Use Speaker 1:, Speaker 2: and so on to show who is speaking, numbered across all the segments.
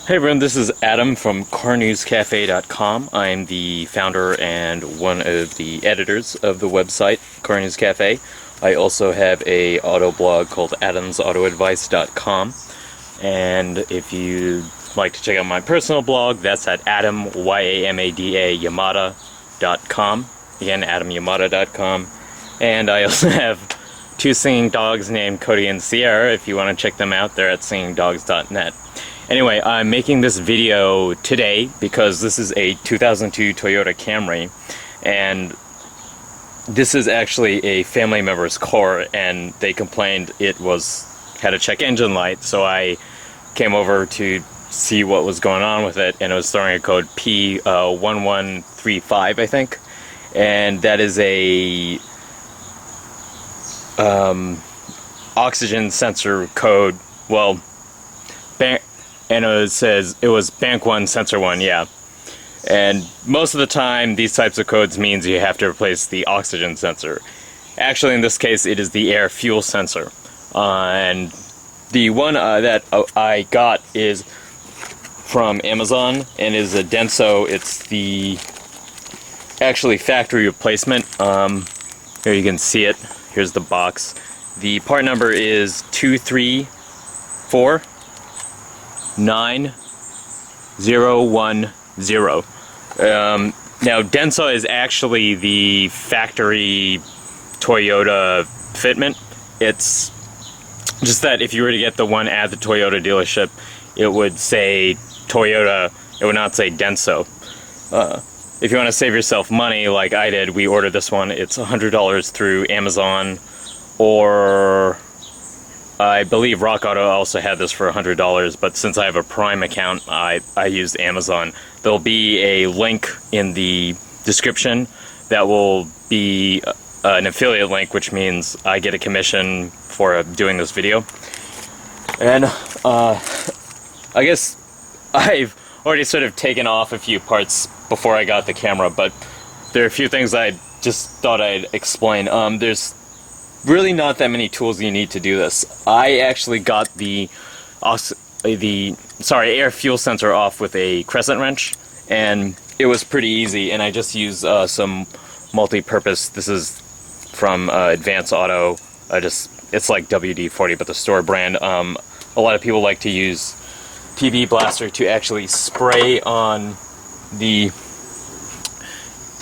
Speaker 1: Hey everyone, this is Adam from carnewscafe.com. I'm the founder and one of the editors of the website, Car News Cafe. I also have a auto blog called adamsautoadvice.com. And if you'd like to check out my personal blog, that's at yamada.com. Again, adamyamada.com. And I also have two singing dogs named Cody and Sierra. If you want to check them out, they're at singingdogs.net. Anyway, I'm making this video today because this is a 2002 Toyota Camry, and this is actually a family member's car, and they complained it had a check engine light, so I came over to see what was going on with it, and it was throwing a code P1135, I think, and that is a oxygen sensor code. Well, and it says it was bank 1 sensor 1, yeah. And most of the time these types of codes means you have to replace the oxygen sensor. Actually, in this case it is the AirFuel sensor. And the one that I got is from Amazon and is a Denso. It's the actually factory replacement. Here you can see it. Here's the box. The part number is 23491010. Now Denso is actually the factory Toyota fitment. It's just that if you were to get the one at the Toyota dealership, it would say Toyota, it would not say Denso. If you want to save yourself money like I did, we ordered this one. It's $100 through Amazon, or I believe Rock Auto also had this for $100, but since I have a Prime account, I used Amazon. There'll be a link in the description that will be an affiliate link, which means I get a commission for doing this video. And I guess I've already sort of taken off a few parts before I got the camera, but there are a few things I just thought I'd explain. There's really not that many tools you need to do this. I actually got the AirFuel sensor off with a crescent wrench, and it was pretty easy, and I just used some multi-purpose. This is from Advance Auto. It's like WD-40, but the store brand. A lot of people like to use PB Blaster to actually spray on the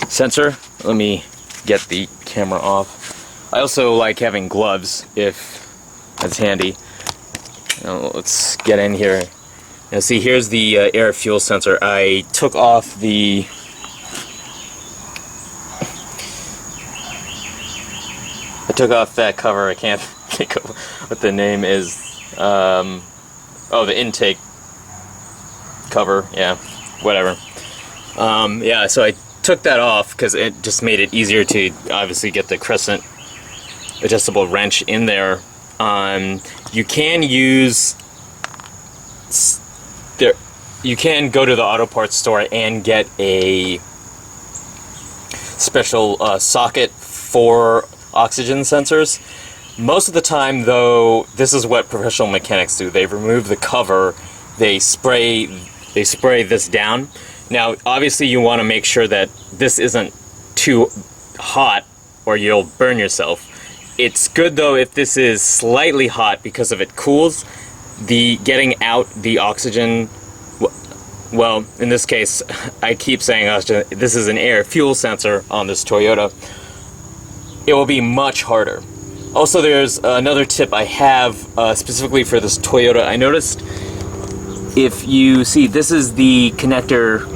Speaker 1: sensor. Let me get the camera off. I also like having gloves, if that's handy. Now, let's get in here. Now see, here's the AirFuel sensor. I took off the that cover. I can't think of what the name is. Oh, the intake cover. Yeah, whatever. Yeah, so I took that off because it just made it easier to obviously get the crescent adjustable wrench in there. You can go to the auto parts store and get a special socket for oxygen sensors. Most of the time though, this is what professional mechanics do. They remove the cover, they spray this down. Now obviously you want to make sure that this isn't too hot or you'll burn yourself. It's good though if this is slightly hot, because if it cools, getting out the oxygen, well, in this case, I keep saying oxygen, this is an AirFuel sensor on this Toyota, it will be much harder. Also, there's another tip I have specifically for this Toyota. I noticed, if you see, this is the connector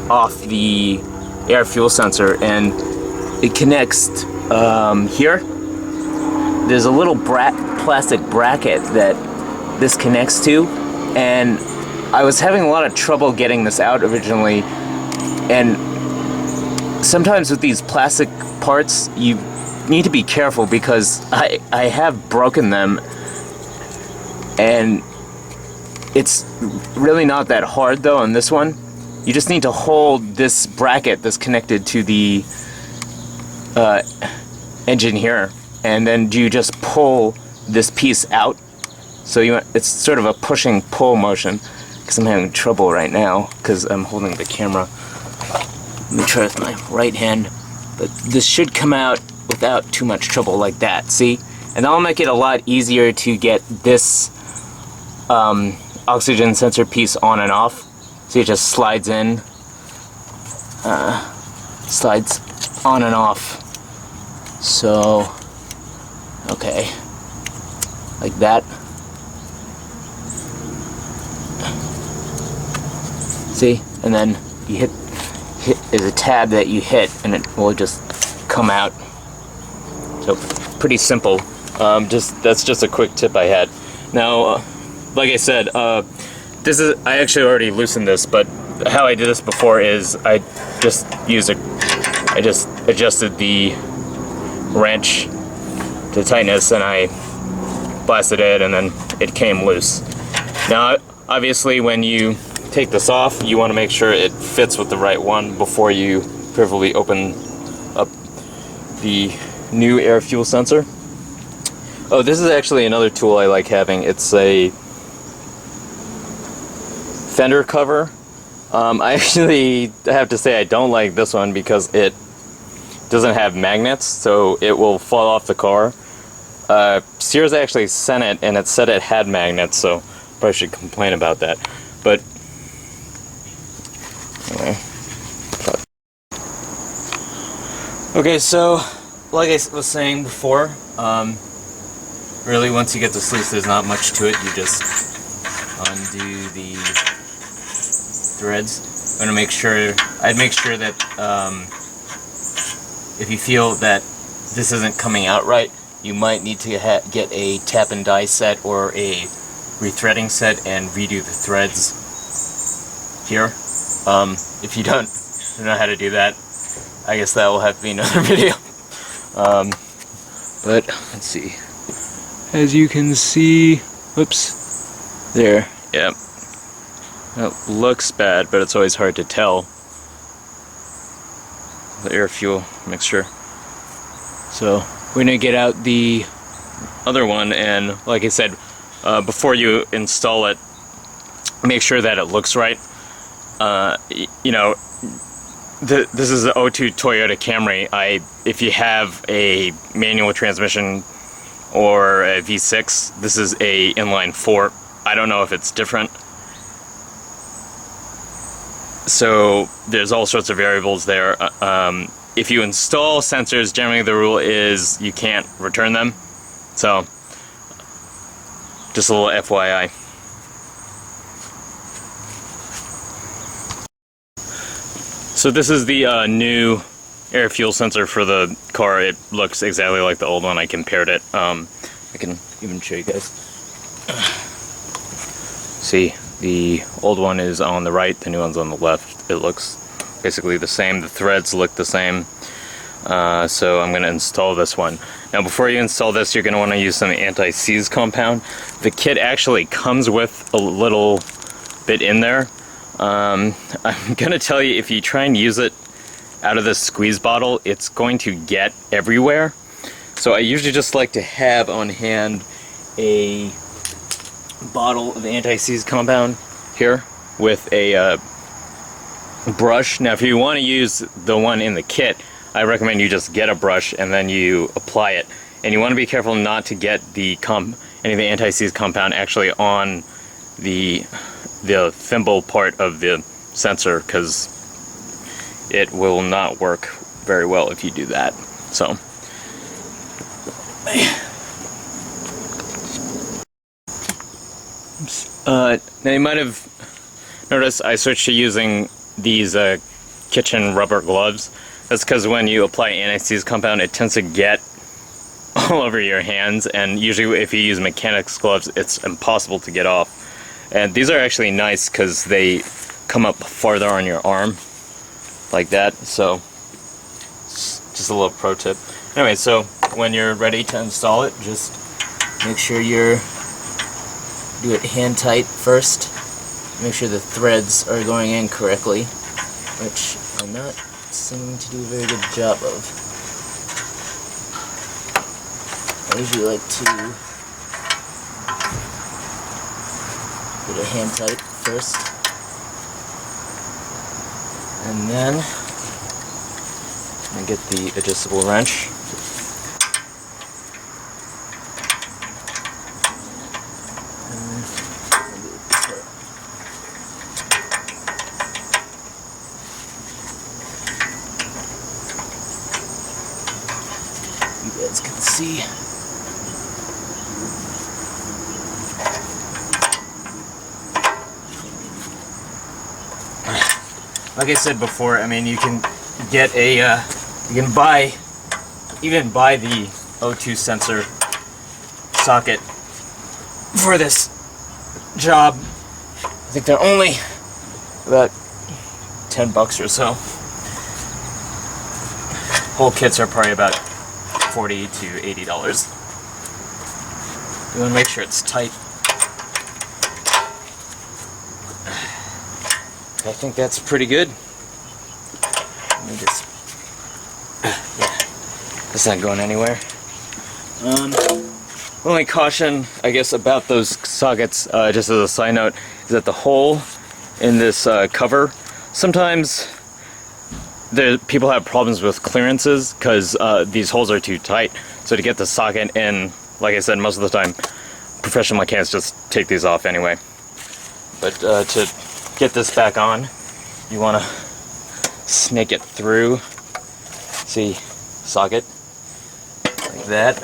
Speaker 1: off the AirFuel sensor, and it connects here. There's a little plastic bracket that this connects to, and I was having a lot of trouble getting this out originally, and sometimes with these plastic parts you need to be careful, because I have broken them, and it's really not that hard though on this one. You just need to hold this bracket that's connected to the engine here, and then you just pull this piece out. So it's sort of a pushing pull motion, because I'm having trouble right now because I'm holding the camera. Let me try with my right hand, but this should come out without too much trouble like that, see? And that'll make it a lot easier to get this oxygen sensor piece on and off. See, it just slides in, slides on and off. So, okay, like that. See, and then you hit is a tab that you hit, and it will just come out. So pretty simple. That's just a quick tip I had. Now, like I said, I actually already loosened this, but how I did this before is I just adjusted the wrench to tightness, and I blasted it, and then it came loose. Now, obviously, when you take this off, you want to make sure it fits with the right one before you privily open up the new AirFuel sensor. Oh, this is actually another tool I like having. It's a fender cover. I actually have to say I don't like this one because it doesn't have magnets, so it will fall off the car. Sears actually sent it, and it said it had magnets, so probably should complain about that. But anyway. Okay, so like I was saying before, really once you get this loose, there's not much to it. You just undo the threads. I'm gonna make sure, I'd make sure that if you feel that this isn't coming out right, you might need to get a tap and die set or a rethreading set and redo the threads here. If you don't know how to do that, I guess that will have to be another video. But let's see. As you can see, whoops, there, yeah. It looks bad, but it's always hard to tell. The AirFuel mixture. So we're gonna get out the other one, and like I said, before you install it, make sure that it looks right. You know, this is the 02 Toyota Camry. If you have a manual transmission or a V6, this is a inline 4. I don't know if it's different. So there's all sorts of variables there. If you install sensors, generally the rule is you can't return them. So just a little FYI. So this is the new AirFuel sensor for the car. It looks exactly like the old one. I compared it. I can even show you guys. See, the old one is on the right, the new one's on the left. It looks basically the same. The threads look the same. So I'm going to install this one. Now before you install this, you're going to want to use some anti-seize compound. The kit actually comes with a little bit in there. I'm going to tell you, if you try and use it out of this squeeze bottle, it's going to get everywhere. So I usually just like to have on hand a bottle of anti-seize compound here with a brush. Now if you want to use the one in the kit, I recommend you just get a brush and then you apply it. And you want to be careful not to get any of the anti-seize compound actually on the thimble part of the sensor, because it will not work very well if you do that. So now you might have noticed I switched to using these kitchen rubber gloves. That's because when you apply anti-seize compound, it tends to get all over your hands, and usually if you use mechanics gloves, it's impossible to get off. And these are actually nice because they come up farther on your arm, like that. So just a little pro tip. Anyway, so when you're ready to install it, just make sure do it hand tight first. Make sure the threads are going in correctly, which I'm not seeming to do a very good job of. I usually like to get it hand tight first. And then I'm gonna get the adjustable wrench. You guys can see. Like I said before, I mean, you can get a, you can even buy the O2 sensor socket for this job. I think they're only about $10 or so. Whole kits are probably about $40 to $80. You want to make sure it's tight. I think that's pretty good. Let me just, yeah, it's not going anywhere. Only caution, I guess, about those sockets, just as a side note, is that the hole in this cover, sometimes people have problems with clearances because these holes are too tight. So to get the socket in, like I said, most of the time, professional mechanics just take these off anyway. But to get this back on, you want to snake it through. See, socket like that.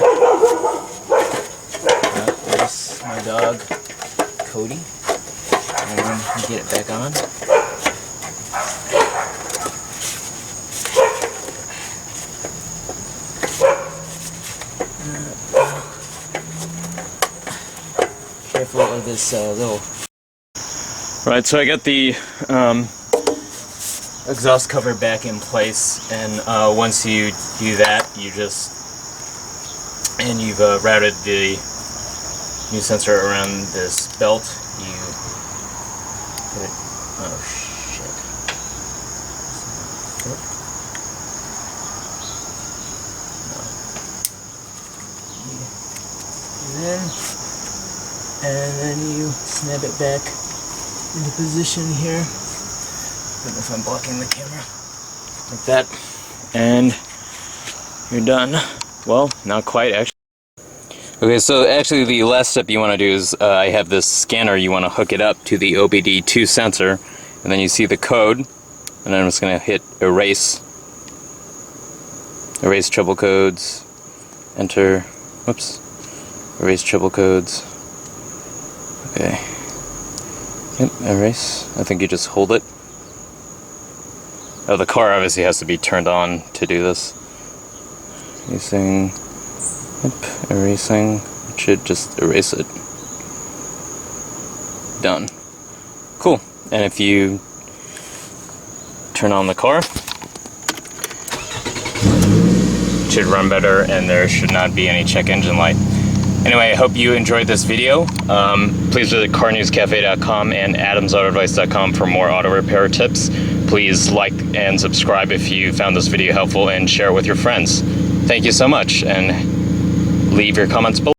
Speaker 1: There's my dog, Cody, and get it back on. Careful of this little. Right, so I got the exhaust cover back in place, and once you do that, you've routed the new sensor around this belt. You put it, oh shit. No. And then you snap it back into position here. I don't know if I'm blocking the camera. Like that. And you're done. Well, not quite actually. Okay, so actually the last step you want to do is I have this scanner. You want to hook it up to the OBD2 sensor, and then you see the code, and then I'm just going to hit erase. Erase trouble codes. Enter. Whoops. Erase trouble codes. Okay. Yep, erase. I think you just hold it. Oh, the car obviously has to be turned on to do this. Erasing. Yep, erasing. It should just erase it. Done. Cool. And if you turn on the car, it should run better, and there should not be any check engine light. Anyway, I hope you enjoyed this video. Please visit carnewscafe.com and adamsautoadvice.com for more auto repair tips. Please like and subscribe if you found this video helpful, and share it with your friends. Thank you so much, and leave your comments below.